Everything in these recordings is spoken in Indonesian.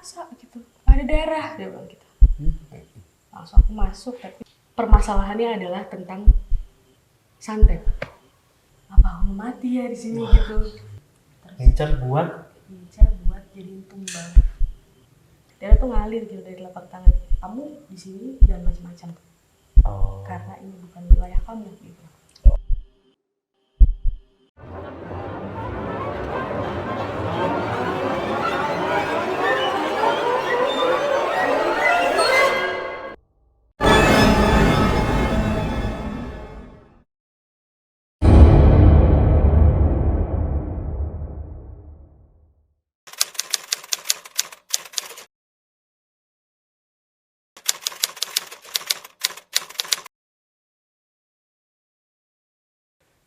masa gitu ada darah, dia bilang gitu. Langsung aku masuk, tapi permasalahannya adalah tentang santet. Apa aku mati ya di sini gitu. Ngincar buat Jadiin tumbal. Darah tuh ngalir gitu dari telapak tangan. Kamu di sini jangan macam-macam. Karena ini bukan wilayah kamu gitu.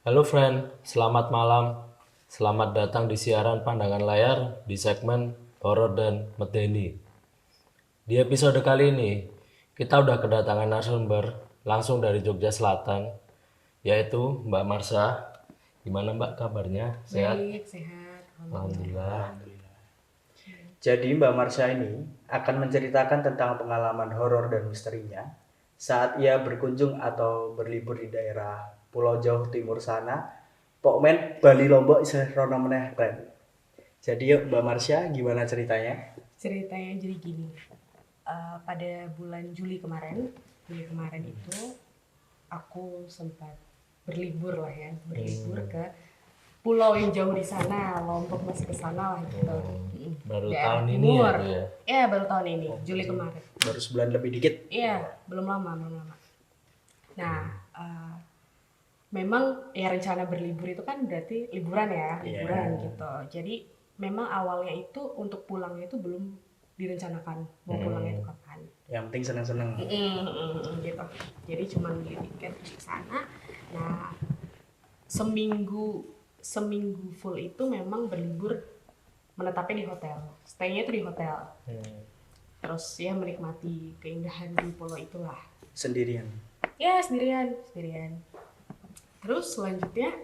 Halo friend, selamat malam. Selamat datang di siaran pandangan layar di segmen horor dan medeni. Di episode kali ini, kita udah kedatangan narasumber langsung dari Jogja Selatan, yaitu Mbak Marsha. Gimana Mbak kabarnya? Sehat? Baik, sehat. Alhamdulillah. Jadi Mbak Marsha ini akan menceritakan tentang pengalaman horor dan misterinya saat ia berkunjung atau berlibur di daerah Pulau Jauh Timur sana, Pokmen Bali Lombok isih rono meneh friend. Jadi yuk Mbak Marsha, gimana ceritanya? Ceritanya jadi gini. Pada bulan Juli kemarin itu aku sempat berlibur lah ya, ke pulau yang jauh di sana, Lombok masih ke sana lah gitu. Baru Daerah tahun ini timur. ya itu ya? Iya, baru tahun ini, Juli kemarin. Baru sebulan lebih dikit. Iya, belum lama. Nah, memang ya rencana berlibur itu kan berarti liburan ya, liburan gitu. Jadi memang awalnya itu untuk pulangnya itu belum direncanakan mau pulangnya itu kapan. Yang penting seneng-seneng. Gitu. Jadi cuma beli tiket terus ke sana. Nah, seminggu full itu memang berlibur menetapnya di hotel. Stay-nya itu di hotel. Terus ya menikmati keindahan di pulau itulah. Sendirian. Ya, sendirian. Terus selanjutnya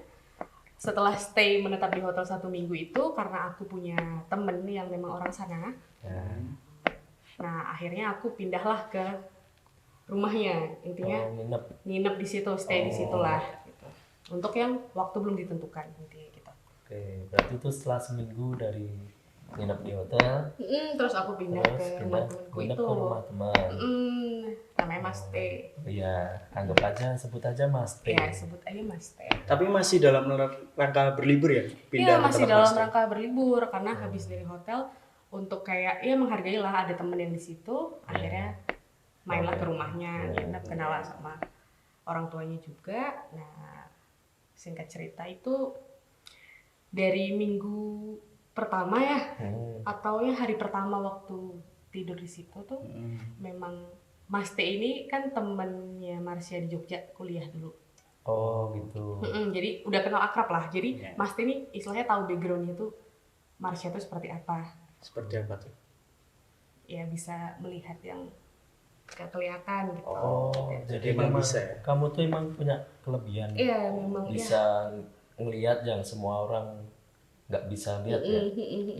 setelah stay menetap di hotel 1 minggu itu, karena aku punya temen yang memang orang sana. Nah, akhirnya aku pindahlah ke rumahnya. Intinya nginep di situ, stay di situ lah gitu. Untuk yang waktu belum ditentukan intinya gitu. Oke, berarti itu setelah seminggu dari nginep di hotel, Terus aku pindah ke rumah temanku nginep itu. ke rumah teman. Namanya Mas T. Iya, anggap aja, sebut aja Mas T. Ya, sebut aja Mas T. Tapi masih dalam rangka berlibur ya? Iya, Pindah ke masih tempat dalam mas. rangka berlibur karena habis dari hotel untuk kayak ya menghargai lah ada temen yang di situ. Akhirnya mainlah ke rumahnya, nginep, kenalan sama orang tuanya juga. Nah, singkat cerita itu dari minggu pertama ya, atau ya hari pertama waktu tidur di situ tuh memang Mas T ini kan temennya Marsha di Jogja kuliah dulu. Oh gitu. Jadi udah kenal akrab lah. Jadi Mas T ini istilahnya tahu backgroundnya tuh Marsha tuh seperti apa. Seperti apa tuh? Ya bisa melihat yang gak kelihatan gitu. Jadi Emang memang bisa ya? kamu tuh emang punya kelebihan. Iya, memang Bisa ngelihat yang semua orang nggak bisa lihat ya.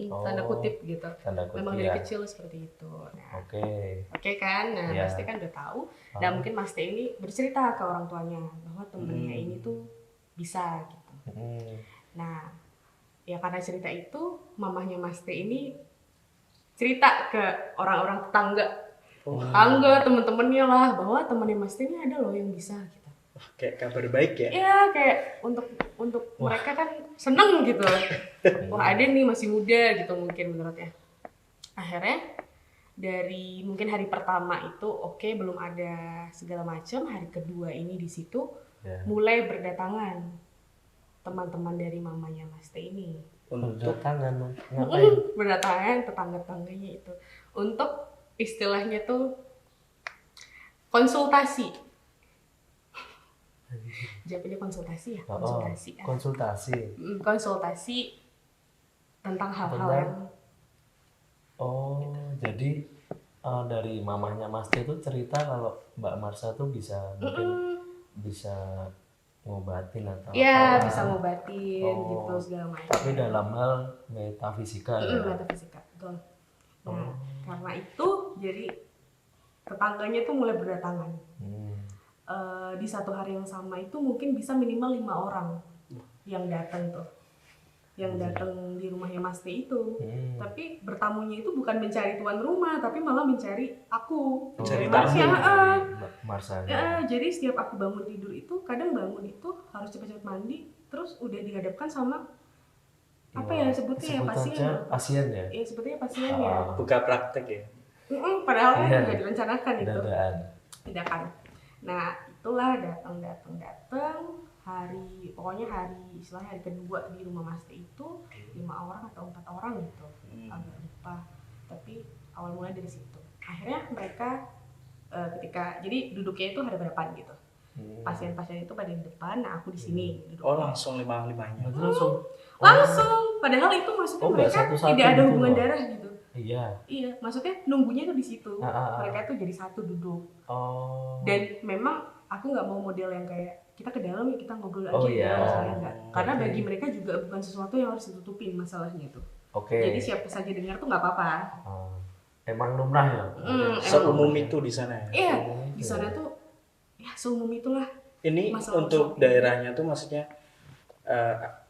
Tanda kutip gitu. Tanda kutip, memang dari ya. kecil seperti itu. Nah, Oke. Oke kan? Nah, Mas T kan udah tahu. Dan mungkin Mas T ini bercerita ke orang tuanya bahwa temennya ini tuh bisa gitu. Nah, ya karena cerita itu, mamahnya Mas T ini cerita ke orang-orang tetangga, temen-temennya lah, bahwa temennya Mas T ini ada loh yang bisa gitu. Kayak kabar baik ya? Iya, kayak untuk mereka kan seneng gitu. Wah, ada nih masih muda gitu mungkin menurutnya. Akhirnya dari mungkin hari pertama itu oke, belum ada segala macam. Hari kedua ini di situ mulai berdatangan teman-teman dari mamanya Mas T ini. Untuk tangan ngapain? Berdatangan tetangga-tetangganya itu untuk istilahnya tuh konsultasi. Jawabnya konsultasi ya, konsultasi tentang hal-hal yang jadi dari mamahnya Mas T itu cerita kalau Mbak Marsha tuh bisa mungkin bisa ngobatin atau ya bisa ngobatin gitu segala macam. Tapi dalam hal metafisika ya. Metafisika, betul. Nah, karena itu jadi tetangganya tuh mulai berdatangan. Di satu hari yang sama itu mungkin bisa minimal 5 orang yang datang tuh, yang datang di rumahnya Mas T itu. Tapi bertamunya itu bukan mencari tuan rumah, tapi malah mencari aku, Mencari Marsha. Marsha. Jadi setiap aku bangun tidur itu, kadang bangun itu harus cepat-cepat mandi, terus udah dihadapkan sama apa ya sebutnya ya, pasien ya. Iya sebetulnya pasien ya. Buka praktek ya. Padahal Iya. nggak direncanakan itu. Dadakan. Nah itulah datang pokoknya hari istilahnya hari kedua di rumah Mas T itu 5 orang atau 4 orang gitu, agak lupa. Tapi awal mulai dari situ. Akhirnya mereka ketika jadi duduknya itu hadap-hadapan gitu. Pasien-pasien itu pada di depan, nah aku di sini duduknya. Oh langsung 5-5-nya. Langsung. Padahal itu maksudnya mereka tidak ada gitu hubungan loh. darah gitu. Iya. Iya, maksudnya nunggunya tuh di situ. Mereka tuh jadi satu duduk. Dan memang aku nggak mau model yang kayak kita ke dalam ya kita ngobrol aja ya masalahnya enggak. Karena bagi mereka juga bukan sesuatu yang harus ditutupin masalahnya itu. Jadi siapa saja dengar tuh nggak apa-apa. Emang lumrah ya? Seumum itu di sana ya? Iya, di sana tuh ya seumum itulah. Ini Masalah untuk daerahnya tuh maksudnya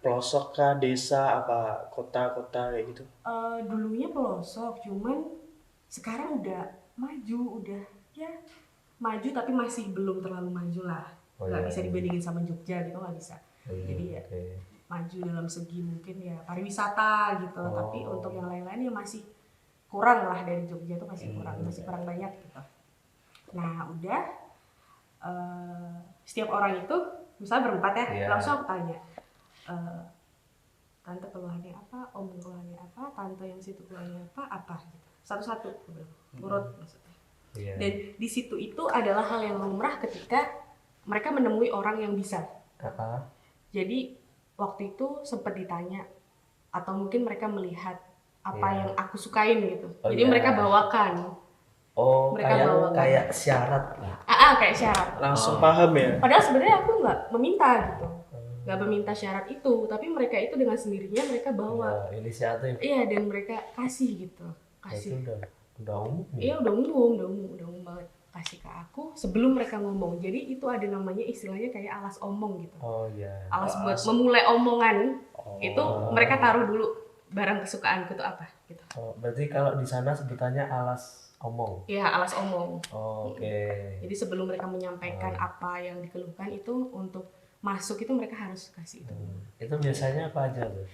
pelosok kah, desa, apa kota-kota kayak gitu? Dulunya pelosok, cuman sekarang udah maju, maju tapi masih belum terlalu maju lah. Nggak bisa dibandingin sama Jogja gitu, nggak bisa. Jadi ya maju dalam segi mungkin ya pariwisata gitu, tapi untuk yang lain-lain ya masih kurang lah dari Jogja tuh masih kurang banyak gitu. Nah udah setiap orang itu misalnya berempat ya, langsung aku tanya tante keluhannya apa, om keluhannya apa, tante yang situ keluhannya apa gitu. Satu-satu urut maksudnya. Dan di situ itu adalah hal yang lumrah ketika mereka menemui orang yang bisa. Jadi waktu itu sempat ditanya atau mungkin mereka melihat apa yang aku sukain gitu. Jadi mereka bawakan. Kayak syarat lah. Kayak syarat. Langsung paham ya? Padahal sebenarnya aku nggak meminta gitu. Nggak meminta syarat itu, tapi mereka itu dengan sendirinya mereka bawa. Inisiatif. Iya, dan mereka kasih gitu. Kasih. Itu udah umum. Iya, udah umum banget kasih ke aku sebelum mereka ngomong. Jadi itu ada namanya istilahnya kayak alas omong gitu. Alas buat memulai omongan. Itu mereka taruh dulu barang kesukaanku itu apa gitu. Berarti kalau di sana sebutannya alas omong. Iya, alas omong. Oke. Jadi sebelum mereka menyampaikan apa yang dikeluhkan itu untuk masuk itu mereka harus kasih itu. Itu biasanya apa aja tuh?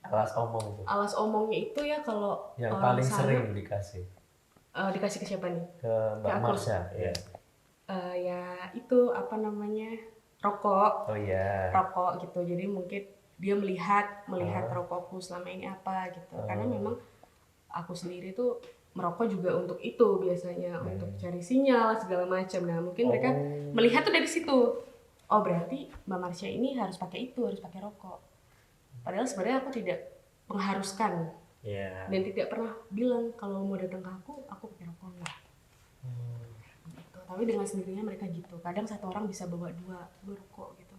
Alas omong tuh. Alas omongnya itu ya kalau yang paling sering dikasih. Dikasih ke siapa nih? Ke Mbak Marsha, ya. Ya itu apa namanya? Rokok. Rokok gitu. Jadi mungkin dia melihat rokokku selama ini apa gitu. Karena memang aku sendiri tuh merokok juga untuk itu biasanya, untuk cari sinyal segala macam. Nah, mungkin mereka melihat tuh dari situ. Oh, berarti Mbak Marsha ini harus pakai itu, harus pakai rokok. Padahal sebenarnya aku tidak mengharuskan. Dan tidak pernah bilang kalau mau datang ke aku pakai rokok enggak. Gitu. Tapi dengan sendirinya mereka gitu. Kadang satu orang bisa bawa dua rokok gitu.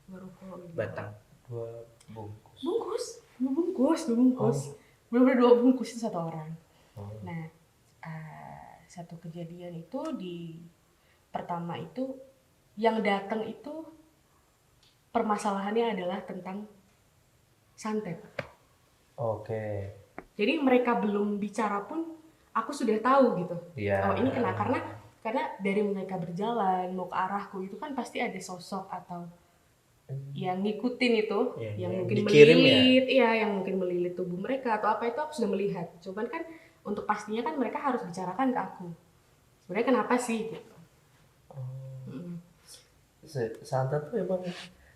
Dua rokok gitu. Batang. Dua bungkus. Dua bungkus. Benar-benar 2 bungkus itu satu orang. Nah, satu kejadian itu di pertama itu yang datang itu permasalahannya adalah tentang santet. Jadi mereka belum bicara pun aku sudah tahu gitu. Oh ini karena dari mereka berjalan mau ke arahku itu kan pasti ada sosok atau yang ngikutin itu, yang mungkin melilit, yang mungkin melilit tubuh mereka atau apa itu aku sudah melihat. Cuman kan untuk pastinya kan mereka harus bicarakan ke aku. Sebenarnya kenapa sih gitu. Santet tuh emang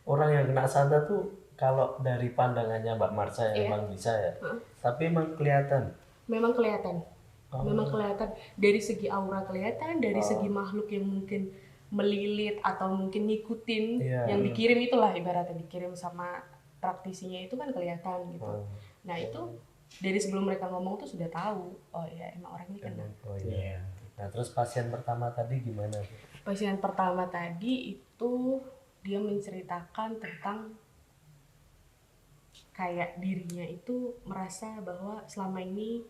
orang yang kena santet tuh kalau dari pandangannya Mbak Marsha emang bisa ya. Tapi emang kelihatan. Memang kelihatan. Memang kelihatan dari segi aura kelihatan, dari segi makhluk yang mungkin melilit atau mungkin ngikutin yang dikirim itulah ibaratnya dikirim sama praktisinya itu kan kelihatan gitu. Nah, itu dari sebelum mereka ngomong tuh sudah tahu. Oh ya, emang orang ini kena. Nah, terus pasien pertama tadi gimana? Pasien pertama tadi itu dia menceritakan tentang kayak dirinya itu merasa bahwa selama ini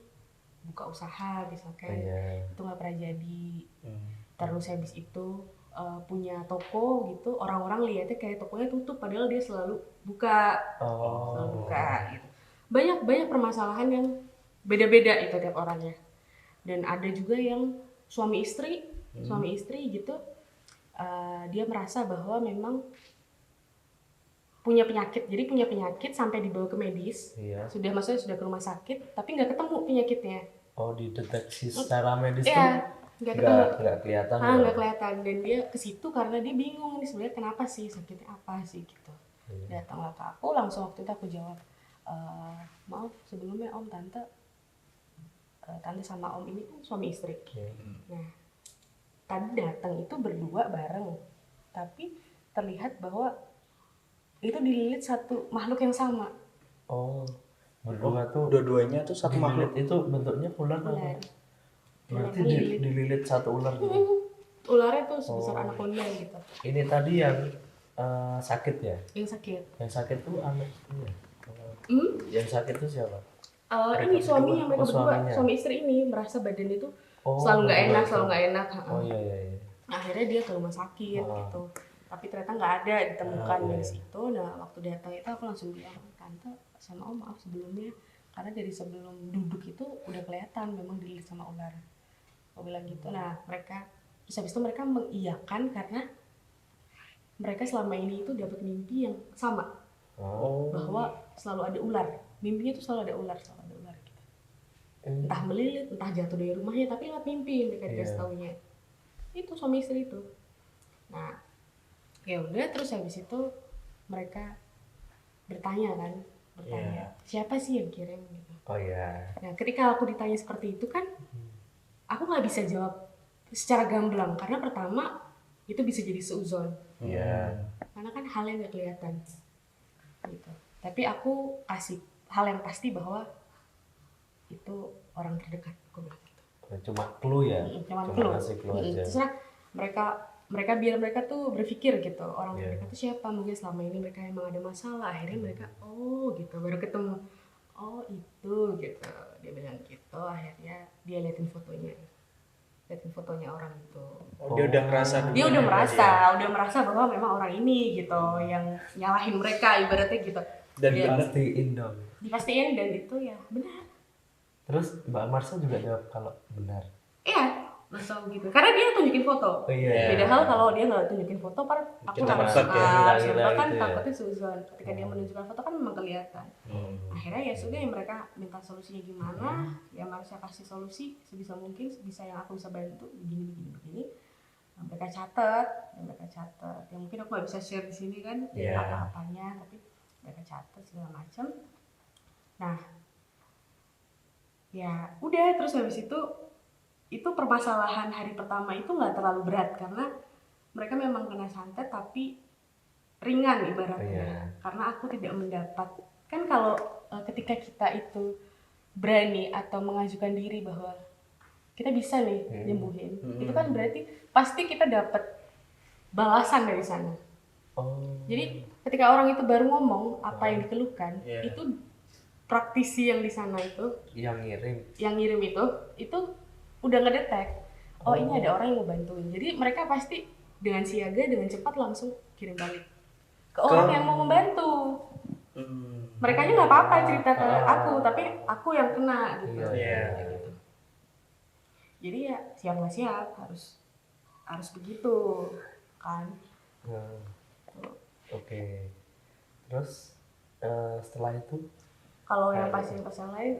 buka usaha misalkan, Iya. itu nggak pernah jadi. Terus habis itu punya toko gitu, orang-orang lihatnya kayak tokonya tutup padahal dia selalu buka, selalu buka gitu. Banyak permasalahan yang beda-beda itu tiap orangnya. Dan ada juga yang suami istri gitu, dia merasa bahwa memang punya penyakit, jadi punya penyakit sampai dibawa ke medis, Iya. maksudnya sudah ke rumah sakit, tapi nggak ketemu penyakitnya. Oh, dideteksi secara medis Iya, tuh nggak ketemu. nggak kelihatan. Nggak kelihatan, dan dia ke situ karena dia bingung nih sebenarnya kenapa sih, sakitnya apa sih gitu. Datanglah ke aku, langsung waktu itu aku jawab, maaf sebelumnya om tante sama om ini kan suami istri. Nah, tadi datang itu berdua bareng, tapi terlihat bahwa itu dililit satu makhluk yang sama. Oh, berdua tuh Dua-duanya tuh satu makhluk. itu bentuknya ular apa? Ular. Berarti dililit satu ular gitu. Ularnya tuh sebesar anaconda gitu. Ini tadi yang sakit ya? Yang sakit. Yang sakit tuh anak ya? Yang sakit tuh siapa? Ini suaminya, mereka berdua, suaminya. suami istri ini merasa badan itu selalu nggak enak. Oh iya. Akhirnya dia ke rumah sakit gitu. Tapi ternyata nggak ada ditemukan dari situ. Nah, waktu datang itu aku langsung bilang, tante sama om maaf sebelumnya, karena dari sebelum duduk itu udah kelihatan memang dililit sama ular. Aku bilang gitu. Nah, terus habis itu mereka mengiyakan karena mereka selama ini itu dapat mimpi yang sama. Bahwa selalu ada ular. Mimpinya itu selalu ada ular gitu. Entah melilit, entah jatuh dari rumahnya, tapi lewat mimpi mereka dikasih taunya. Itu suami istri itu. Nah, ya udah, terus habis itu mereka bertanya siapa sih yang kirim gitu. Oh iya. Nah, ketika aku ditanya seperti itu kan, aku nggak bisa jawab secara gamblang karena pertama itu bisa jadi seuzon. Iya. Karena kan hal yang nggak kelihatan gitu. Tapi aku kasih hal yang pasti bahwa itu orang terdekat, aku bilang gitu. Cuma clue ya? Cuma clue. Kasih clue aja. Terserah mereka biar mereka tuh berpikir gitu, orang terdekat tuh siapa, mungkin selama ini mereka emang ada masalah, akhirnya mereka gitu baru ketemu, itu gitu, dia bilang gitu. Akhirnya dia liatin fotonya orang itu. Dia udah ngerasa udah merasa bahwa memang orang ini gitu yang nyalahin mereka ibaratnya gitu. Dan Dipastiin dan itu ya benar. Terus Mbak Marsha juga jawab kalau benar. Iya, masa gitu. Karena dia tunjukin foto. Beda hal kalau dia nggak tunjukin foto, aku kan takutnya suzon. Ketika dia menunjukkan foto kan memang kelihatan. Akhirnya ya sudah, yang mereka minta solusinya gimana, ya Marsha kasih solusi sebisa mungkin, sebisa yang aku bisa bantu begini. Mereka catat. Ya mungkin aku nggak bisa share di sini kan apa-apanya, tapi mereka catat segala macam. Nah, ya udah, terus habis itu permasalahan hari pertama itu nggak terlalu berat karena mereka memang kena santet tapi ringan ibaratnya. Karena aku tidak mendapat, kan kalau ketika kita itu berani atau mengajukan diri bahwa kita bisa nih nyembuhin, itu kan berarti pasti kita dapat balasan dari sana. Jadi ketika orang itu baru ngomong apa yang dikeluhkan, itu praktisi yang di sana itu yang ngirim itu udah ngedetek, ini ada orang yang mau bantuin. Jadi mereka pasti dengan siaga, dengan cepat langsung kirim balik ke orang yang mau membantu. Mereka aja nggak apa-apa cerita ke aku, tapi aku yang kena gitu. Gitu. Jadi ya siap nggak siap harus begitu kan. Oke. Terus setelah itu kalau yang pasien lain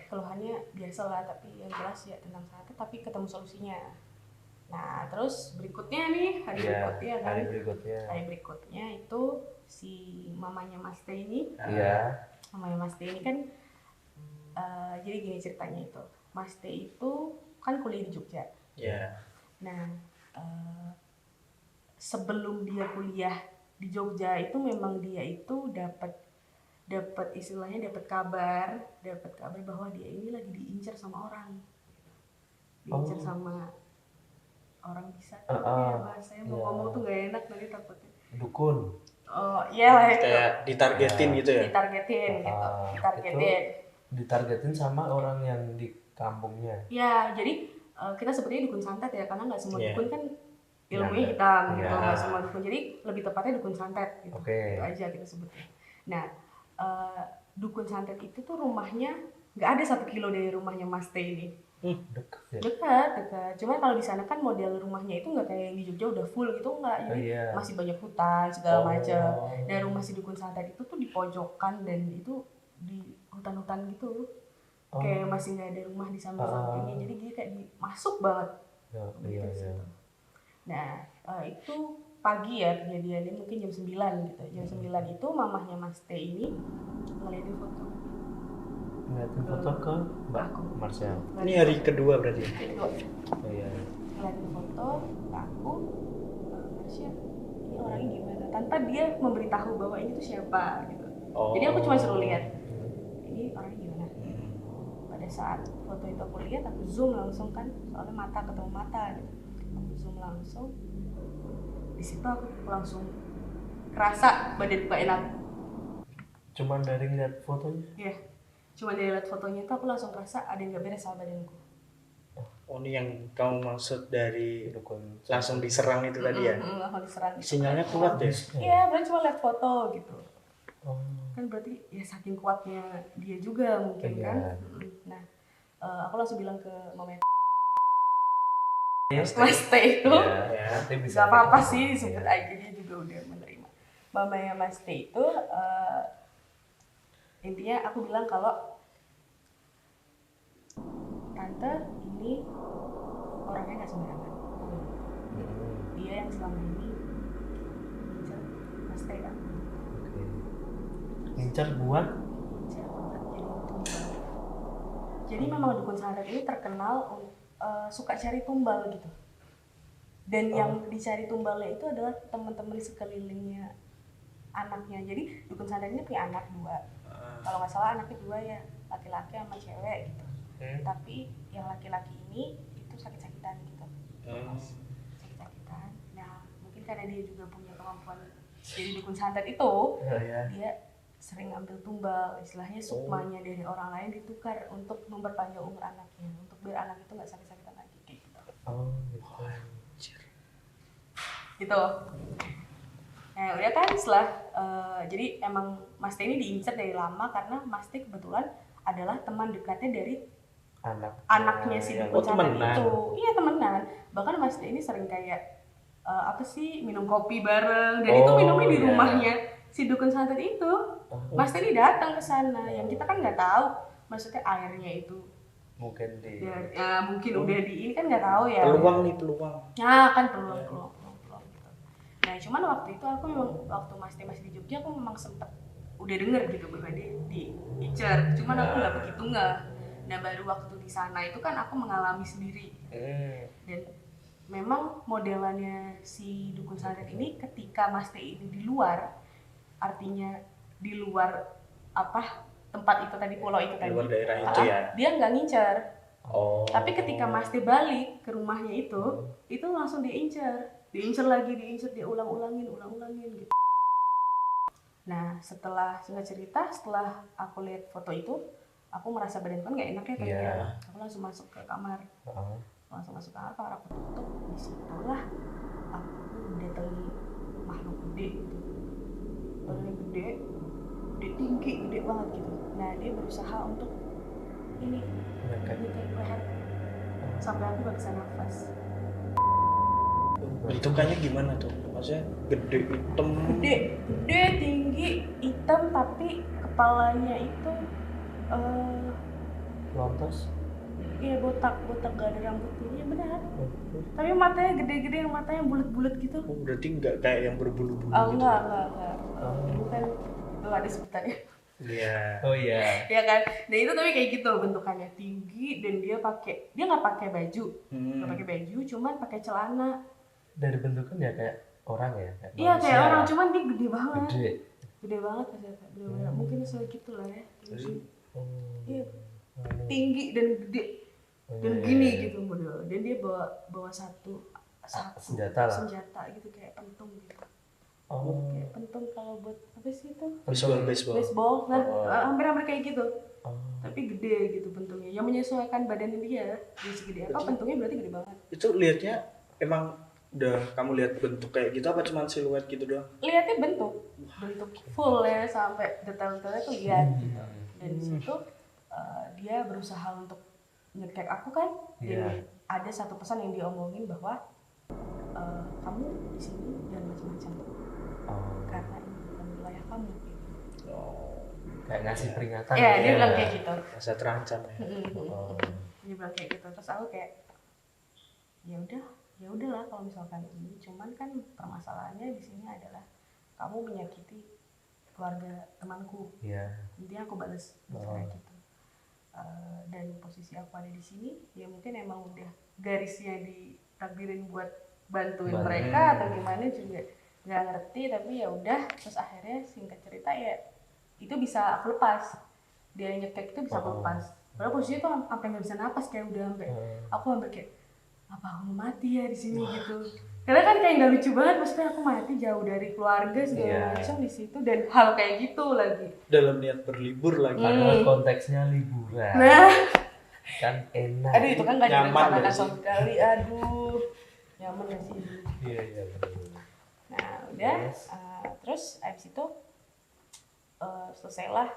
keluhannya biasa lah, tapi yang jelas ya tentang santet, tapi ketemu solusinya. Nah, terus berikutnya nih hari berikutnya itu si mamanya Mas T ini. Mamanya Mas T ini kan jadi gini ceritanya itu. Mas T itu kan kuliah di Jogja. Nah, sebelum dia kuliah di Jogja itu memang dia itu dapat istilahnya dapat kabar bahwa dia ini lagi diincar sama orang. Sama orang bisa. Bahasanya mau ngomong tuh nggak enak, nanti takutnya dukun. Kayak ditargetin gitu ya. Ditargetin. Ditargetin sama orang yang kampungnya. Ya, jadi kita sebutnya dukun santet ya, karena nggak semua Iya. dukun kan ilmunya Iya. hitam gitu, Iya. nggak semua dukun. Jadi lebih tepatnya dukun santet gitu. Oke. Itu aja kita sebutnya. Nah, dukun santet itu tuh rumahnya nggak ada 1 kilo dari rumahnya Mas T ini. Dekat ya. Dekat. Cuman kalau di sana kan model rumahnya itu nggak kayak yang di Jogja udah full gitu, nggak. Jadi Iya. masih banyak hutan segala macam. Dan rumah si dukun santet itu tuh di pojokan dan itu di hutan-hutan gitu. Kayak masih nggak ada rumah di samping-sampingnya. Jadi dia kayak masuk banget. Iya. Nah, itu pagi ya kejadiannya, mungkin jam 9 gitu. Jam 9 itu mamahnya Mas T ini ngeliatin foto. Ngeliatin foto ke Mbak Aku. Marsha. Ini hari kedua berarti. Kedua. Oh iya. Ngeliatin foto ke aku, Marsha, ini orangnya gimana? Tanpa dia memberitahu bahwa ini tuh siapa gitu. Jadi aku cuma suruh lihat, ini orangnya gimana. Pada saat foto itu aku lihat, aku zoom langsung kan, soalnya mata ketemu mata gitu. Aku zoom langsung, di situ aku langsung kerasa badan gak enak. Cuman dari ngeliat fotonya? Iya, cuma dari lihat fotonya itu aku langsung kerasa ada yang gak beres sama badanku. Oh, ini yang kamu maksud dari Dukun. langsung diserang itu tadi ya? Langsung diserang gitu. Sinyalnya kuat ya? Iya, berarti cuma lihat foto gitu. Oh. Kan berarti ya saking kuatnya dia juga mungkin Iya. kan. Nah, aku langsung bilang ke mamanya Mas T itu, Ya, nanti bisa. gak apa-apa sih disebut aja, dia juga udah menerima. Mamanya Mas T itu intinya aku bilang kalau tante ini orangnya gak sembarangan. Dia yang selama ini ngincer Mas T kan. Oke. Ngincar buat? Ngincer buat jadi tumbal. Jadi memang dukun santet ini terkenal suka cari tumbal gitu. Dan yang dicari tumbalnya itu adalah teman-teman sekelilingnya anaknya. Jadi dukun santet ini punya anak 2. Kalau nggak salah anaknya 2 ya, laki-laki sama cewek gitu. Tapi yang laki-laki ini itu sakit-sakitan gitu. Sakit-sakitan. Nah, mungkin karena dia juga punya kemampuan jadi dukun santet itu, dia sering ambil tumbal, istilahnya sukmanya dari orang lain ditukar untuk memperpanjang umur anaknya, untuk biar anak itu nggak sakit-sakitan lagi kayak gitu. Oh, gitu. Gitu. Nah, udah kan setelah jadi emang Mas T ini diincar dari lama karena Mas T kebetulan adalah teman dekatnya dari anaknya si dukun santet itu. Iya, temenan. Bahkan Mas T ini sering kayak minum kopi bareng, dan itu minumnya di rumahnya si dukun santet itu. Mas T ini datang ke sana, yang kita kan nggak tahu maksudnya airnya itu mungkin mungkin udah di ini kan nggak tahu ya. Peluang kan peluang gitu. Nah, cuman waktu itu aku memang waktu Mas T masih di Jogja, aku memang sempet udah denger gitu bahwa dia diincar, cuman aku nggak begitu nggak. Nah, baru waktu di sana itu kan aku mengalami sendiri. Dan memang modelannya si dukun santet ini ketika Mas T ini di luar, artinya di luar tempat itu tadi, pulau itu tadi, luar daerah itu ya, dia nggak ngincar. Tapi ketika Mas T balik ke rumahnya itu langsung diincar lagi, dia ulang-ulangin gitu. Nah, setelah singkat cerita, setelah aku lihat foto itu, aku merasa badan kan nggak enak ya tadinya. Aku langsung masuk ke kamar. Kamar aku tutup. Disitulah aku datangi makhluk gede gitu. Badannya gede tinggi, gede banget gitu. Nah, dia berusaha untuk ini nyetek leher sampai aku nggak bisa nafas. bentukannya gimana tuh? Maksudnya gede, hitam? Gede, tinggi, hitam, tapi kepalanya itu lontos? Iya, botak gak ada rambutnya. Iya benar. Tapi matanya gede-gede, yang matanya bulat-bulat gitu. Berarti nggak kayak yang berbulu-bulu gitu? Enggak. Bukan, belum ada sebutannya. Iya. Oh iya. Ya kan. Nah, itu tapi kayak gitu bentukannya, tinggi, dan dia nggak pakai baju. Nggak pakai baju, cuman pakai celana. Dari bentukannya kayak orang ya? Iya, kayak orang, cuman dia gede banget. Gede banget maksudnya. Bener-bener mungkin segitu lah ya. Iya. Tinggi dan gede. Dan gini gitu model. Dan dia bawa satu senjata lah. Senjata gitu kayak pentung gitu. Oh. Kayak pentung kalau buat apa sih itu? Baseball. Nah, hampir-hampir kayak gitu. Oh. Tapi gede gitu pentungnya. Yang menyesuaikan badannya dia. Dia segede apa pentungnya berarti gede banget. Itu lihatnya emang udah kamu lihat bentuk kayak gitu apa cuma siluet gitu doang? Lihatnya bentuk full ya sampai detail-detailnya tuh lihat gitu. Dan di situ dia berusaha untuk ngekek aku kan. Dan ada satu pesan yang dia omongin bahwa kamu di sini jangan macam-macam. Karena ini bukan wilayah kamu. Kayak ngasih peringatan. Iya, dia bilang kayak gitu. Rasa terancam ya. Dia bilang kayak gitu. Terus aku kayak ya udahlah kalau misalkan ini, cuman kan permasalahannya di sini adalah kamu menyakiti keluarga temanku. Intinya aku balas kayak gitu. Dan posisi aku ada di sini ya mungkin emang udah garisnya ditakdirin buat bantuin mereka atau gimana juga nggak ngerti, tapi ya udah. Terus akhirnya singkat cerita ya itu bisa aku lepas, dia nyekek itu bisa aku lepas. Padahal posisinya tuh sampai nggak bisa napas, kayak udah sampai aku hampir kayak apa aku mau mati ya di sini gitu. Karena kan kayak nggak lucu banget, maksudnya aku mati jauh dari keluarga segala macam di situ dan hal kayak gitu lagi. Dalam niat berlibur lagi. Padahal konteksnya liburan. Nah, Kan enak. aduh itu kan nggak Nyaman direncanakan nggak sih? sama sekali. Aduh, nyaman nggak sih? Iya. Nah udah, terus abis itu selesailah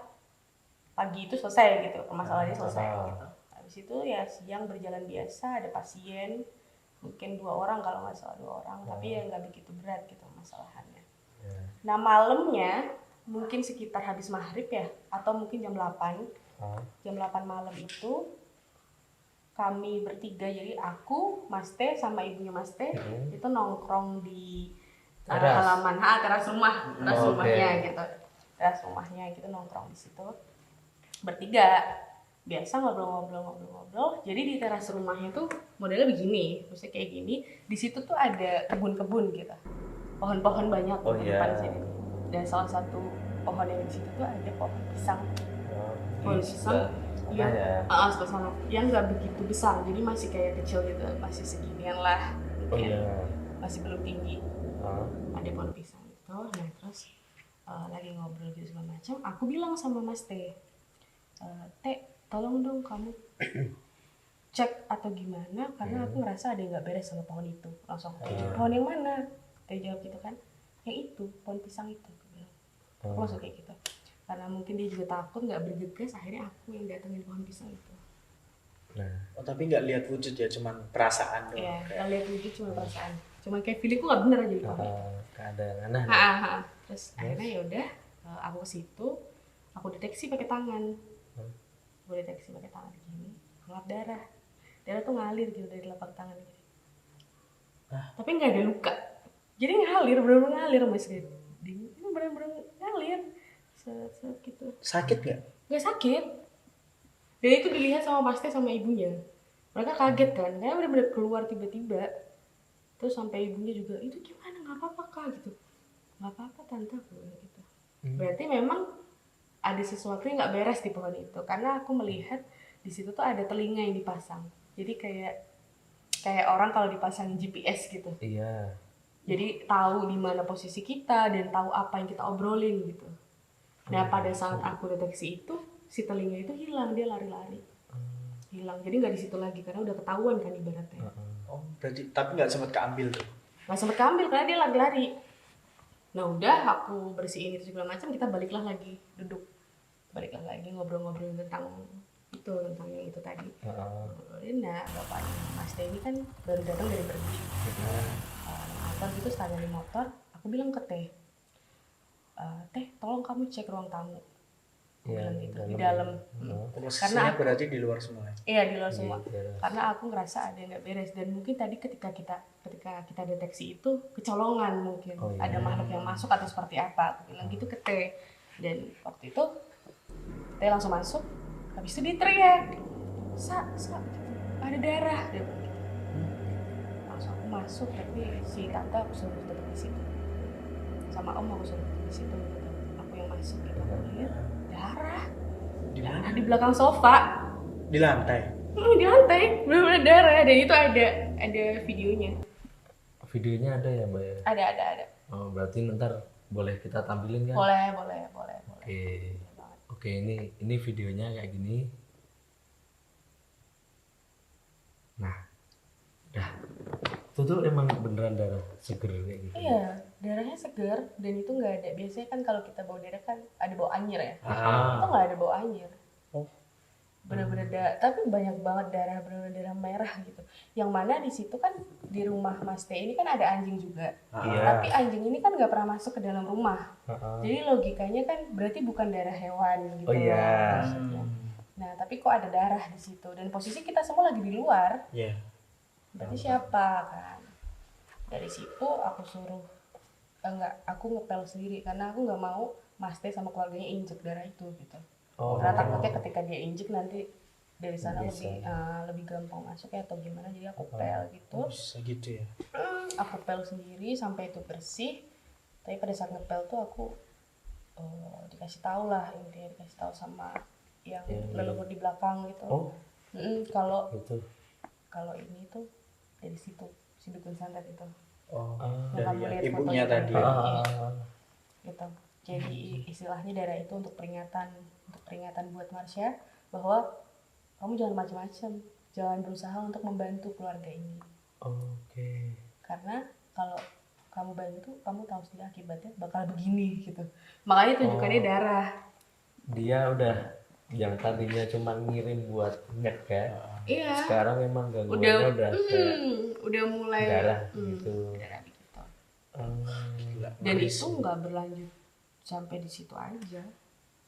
pagi itu selesai gitu, permasalahannya selesai gitu. Habis itu ya siang berjalan biasa, ada pasien mungkin 2 orang kalau nggak salah 2 orang, tapi ya nggak begitu berat gitu masalahannya. Nah malamnya mungkin sekitar habis maghrib ya, atau mungkin jam 8 malam itu kami bertiga, jadi aku, Mas T sama ibunya Mas T itu nongkrong di halaman teras rumahnya gitu. Teras rumahnya gitu, nongkrong di situ bertiga, biasa ngobrol. Jadi di teras rumahnya tuh modelnya begini, maksudnya kayak gini. Di situ tuh ada kebun-kebun gitu, pohon-pohon banyak di depan sini. Dan salah satu pohon yang di situ tuh ada pohon pisang. Pohon pisang yang sebelah sana, yang nggak begitu besar, jadi masih kayak kecil gitu, masih seginian lah, masih belum tinggi. Ada pohon pisang gitu. Nah terus lagi ngobrol gitu segala macam, aku bilang sama Mas T, tolong dong kamu cek atau gimana, karena aku ngerasa ada yang nggak beres sama pohon itu. Langsung pohon yang mana? Teh jawab gitu kan, yang itu, pohon pisang itu. Aku bilang, aku langsung kayak gitu, karena mungkin dia juga takut nggak bergegas, akhirnya aku yang datengin pohon pisang itu. Tapi nggak lihat wujud ya, cuman perasaan doang. Iya, nggak lihat wujud, cuma perasaan, cuma kayak feelingku nggak bener aja gitu. Ada yang aneh. Terus akhirnya ya udah, aku ke situ, aku deteksi pakai tangan. Gue deteksi pakai tangan gini, keluar darah tuh ngalir gitu dari telapak tangan gitu. Tapi nggak ada luka, jadi ngalir, bener-bener ngalir Mas gitu. Ini bener-bener ngalir, set gitu. Sakit nggak? Nggak sakit. Dan itu dilihat sama Mas Teh sama ibunya. Mereka kaget kan, karena bener-bener keluar tiba-tiba. Terus sampai ibunya juga, itu gimana, nggak apa-apa Kak gitu. Nggak apa-apa Tante, gitu. Berarti memang ada sesuatu yang nggak beres di pohon itu, karena aku melihat di situ tuh ada telinga yang dipasang. Jadi kayak orang kalau dipasang GPS gitu. Iya. Jadi tahu di mana posisi kita dan tahu apa yang kita obrolin gitu. Nah pada saat aku deteksi itu, si telinga itu hilang, dia lari-lari. Hilang, jadi nggak di situ lagi karena udah ketahuan kan ibaratnya. Berarti tapi nggak sempat keambil tuh? Nggak sempat keambil karena dia lari-lari. Nah udah aku bersihin itu segala macam, kita baliklah lagi duduk. Baliklah lagi ngobrol-ngobrol tentang yang itu tadi. Ngobrolin, nah bapaknya Mas Teh ini kan baru datang dari pergi. Motor gitu, setelah dari motor, aku bilang ke Teh, Teh tolong kamu cek ruang tamu. Aku bilang gitu, di dalam. Karena berarti di luar semua. Iya di luar semua. Karena aku ngerasa ada yang nggak beres, dan mungkin tadi ketika kita deteksi itu kecolongan mungkin. Ada makhluk yang masuk atau seperti apa. Aku bilang gitu ke Teh. Dan waktu itu Teh langsung masuk, habis itu dia teriak, Sa, ada darah. Dia bilang gitu. Langsung aku masuk, tapi si tante aku suruh tetap di situ. Sama om aku suruh tetap di situ. Gitu. Aku yang masuk gitu, aku lihat darah di belakang sofa. Di lantai? Di lantai, bener-bener darah. Dan itu ada videonya. Videonya ada ya Mbak ya? Ada. Oh, berarti ntar boleh kita tampilin kan? Boleh. Oke. Oke, ini videonya kayak gini. Nah, dah. Itu tuh emang beneran darah seger kayak gitu. Iya, darahnya segar dan itu nggak ada. Biasanya kan kalau kita bawa darah kan ada bau anyir ya. Itu Ah, nggak ada bau anyir. Oh. Bener-bener tapi banyak banget darah, bener-bener darah merah gitu. Yang mana di situ kan di rumah Mas T ini kan ada anjing juga. Iya. Tapi anjing ini kan nggak pernah masuk ke dalam rumah. ah. Jadi logikanya kan berarti bukan darah hewan gitu Oh, iya. loh maksudnya. Nah, tapi kok ada darah di situ dan posisi kita semua lagi di luar. Iya. Berarti siapa kan? Dari situ aku suruh aku ngepel sendiri karena aku nggak mau Mas T sama keluarganya injek darah itu gitu. Oh. Karena takutnya ketika dia injek nanti dari sana Bisa. lebih gampang masuknya atau gimana, jadi aku pel gitu. Bisa gitu ya. Aku pel sendiri sampai itu bersih. Tapi pada saat ngepel tuh aku dikasih tahu lah, intinya dikasih tahu sama yang leluhur di belakang gitu. Oh, Kalau itu. ini tuh dari situ si dukun santet itu. Oh, Yang kamu dari lihat ibunya fotonya tadi. kan? Gitu. Jadi istilahnya darah itu untuk peringatan buat Marsha bahwa kamu jangan macam-macam, jangan berusaha untuk membantu keluarga ini. Oke. Karena kalau kamu bantu, kamu tahu sendiri akibatnya bakal begini gitu. Makanya tunjukannya darah. Dia udah yang tadinya cuma ngirim buat nyek ya. Iya. Sekarang emang gangguannya udah kayak Udah mulai darah gitu. darah gitu. Gila. Dan itu nggak berlanjut sampai di situ aja.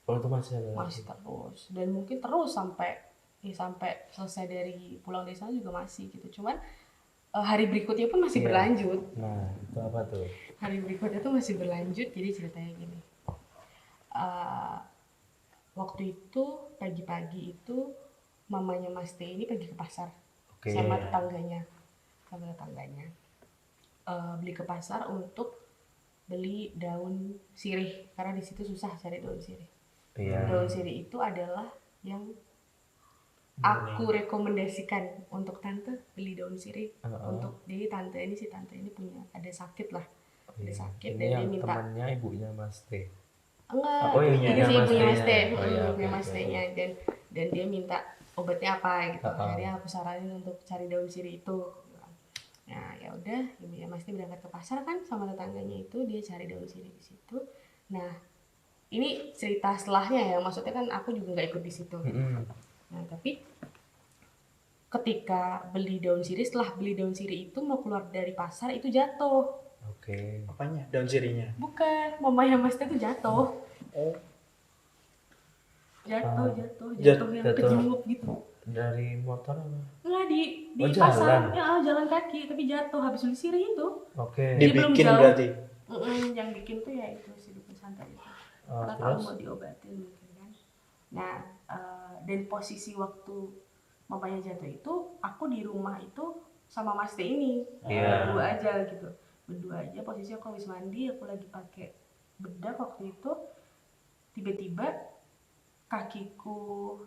Oh, itu masih ada. Masih terus dan mungkin terus sampai selesai dari pulang dari sana juga masih gitu. Cuman hari berikutnya pun masih berlanjut. Nah, itu apa tuh? Hari berikutnya tuh masih berlanjut. Jadi ceritanya gini, waktu itu pagi-pagi itu mamanya Mas T ini pergi ke pasar Oke. sama tetangganya beli ke pasar untuk beli daun sirih karena di situ susah cari daun sirih. Iya. Daun sirih itu adalah yang aku rekomendasikan untuk tante beli daun sirih. Untuk jadi si tante ini punya ada sakit lah, ada sakit Ini dan dia yang minta temannya ibunya Mas T. enggak, Oh, ini ibunya sih Mas ibunya Mas T, T-nya. Oh, iya, ibunya oke, Mas oke. T-nya dan dia minta obatnya apa gitu. Akhirnya aku saranin untuk cari daun sirih itu. Nah, ya udah, ibunya Mas T berangkat ke pasar kan sama tetangganya itu, dia cari daun sirih di situ. Nah, ini cerita setelahnya ya, maksudnya kan aku juga nggak ikut di situ. Nah, tapi ketika setelah beli daun sirih itu mau keluar dari pasar itu jatuh. Oke. Apanya? Daun sirinya. Bukan, mamanya Mas T itu jatuh. Oh. Jatuh yang Jatuh. kejunguk gitu. Dari motor apa? Enggak di Oh, pasar, jalan. ya jalan kaki tapi jatuh habis beli sirih itu. Oke. Dia belum Dibikin jauh. berarti. Yang bikin tuh ya itu si dukun santet itu. Oh, Nggak tahu terus? mau diobatin mungkin kan. Nah, dan posisi waktu mamanya jatuh itu, aku di rumah itu sama Mas T ini. Iya. Berdua aja posisi aku habis mandi, aku lagi pakai bedak waktu itu. Tiba-tiba kakiku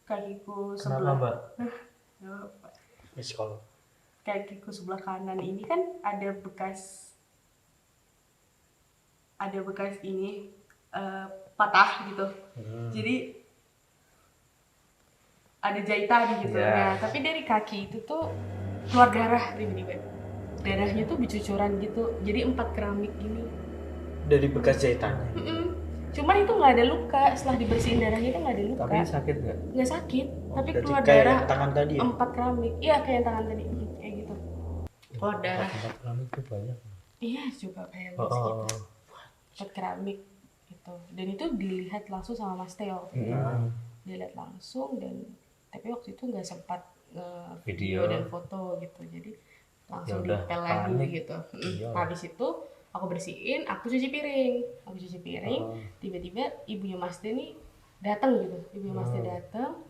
Kenapa, sebelah Mbak? Psikolog. kakiku sebelah kanan ini kan ada bekas ini patah gitu. Jadi ada jahitan gitu. Iya. Nah, tapi dari kaki itu tuh keluar darah tiba-tiba. Darahnya tuh bercucuran gitu. Jadi 4 keramik gini. Dari bekas jahitannya. Cuman itu nggak ada luka. Setelah dibersihin darahnya itu nggak ada luka. Tapi sakit nggak? Nggak sakit. Tapi Berarti keluar kayak darah tangan tadi ya? 4 keramik. Iya kayak yang tangan tadi. Kayak gitu. Keluar darah. Tempat keramik itu banyak. Iya juga kayak Oh, gitu. oh. 4 keramik gitu. Dan itu dilihat langsung sama Mas Teo. Dilihat langsung tapi waktu itu nggak sempat video dan foto gitu. Jadi langsung Ya udah, dipel lagi panik. gitu. Iya. Habis itu aku bersihin, aku cuci piring. Tiba-tiba ibunya Mas T nih datang gitu. Ibunya Mas T datang.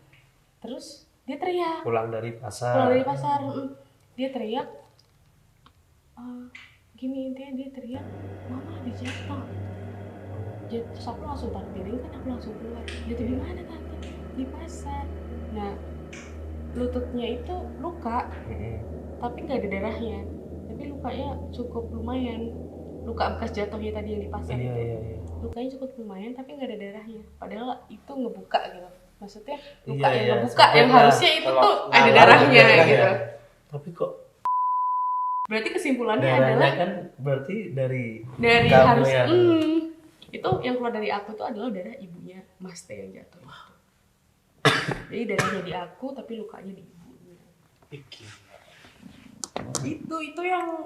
Terus dia teriak. Pulang dari pasar. Dia teriak gini, intinya dia teriak, mama ada jatuh. Terus aku langsung taruh piring kan, aku langsung keluar. Jatuh di mana tante? Di pasar. Nah, lututnya itu luka, tapi nggak ada darahnya. Tapi tapi lukanya cukup lumayan. Luka bekas jatuhnya tadi yang di pasar Iya, itu. iya, iya. Lukanya cukup lumayan tapi nggak ada darahnya. Padahal itu ngebuka gitu. Maksudnya luka Iya, yang iya, ngebuka sampai yang lah. harusnya itu Kalau tuh ada nalar darahnya darah gitu. ya. Tapi kok Berarti kesimpulannya darahnya adalah kan berarti dari dari kamu harus ya. itu yang keluar dari aku tuh adalah darah ibunya Mas T yang jatuh itu. Jadi darahnya di aku tapi lukanya di ibunya. Itu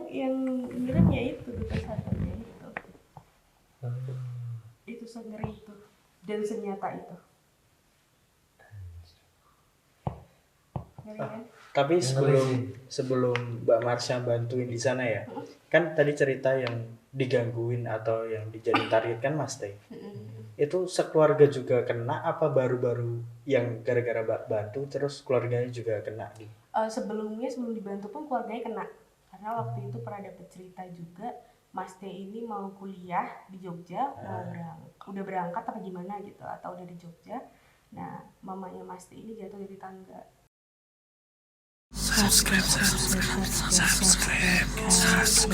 yang ngerinya itu duka satunya itu. Itu sengeri itu dan senyata itu. Ngeri kan? Tapi sebelum sih. sebelum Mbak Marsha bantuin di sana ya, kan tadi cerita yang digangguin atau yang dijadiin target kan Mas Teh. Itu sekeluarga juga kena apa baru-baru yang gara-gara Mbak bantu terus keluarganya juga kena gitu? Sebelum dibantu pun keluarganya kena karena waktu itu pernah dapet cerita juga Mas T ini mau kuliah di Jogja, udah berangkat apa gimana gitu atau udah di Jogja. Nah mamanya Mas T ini jatuh dari tangga.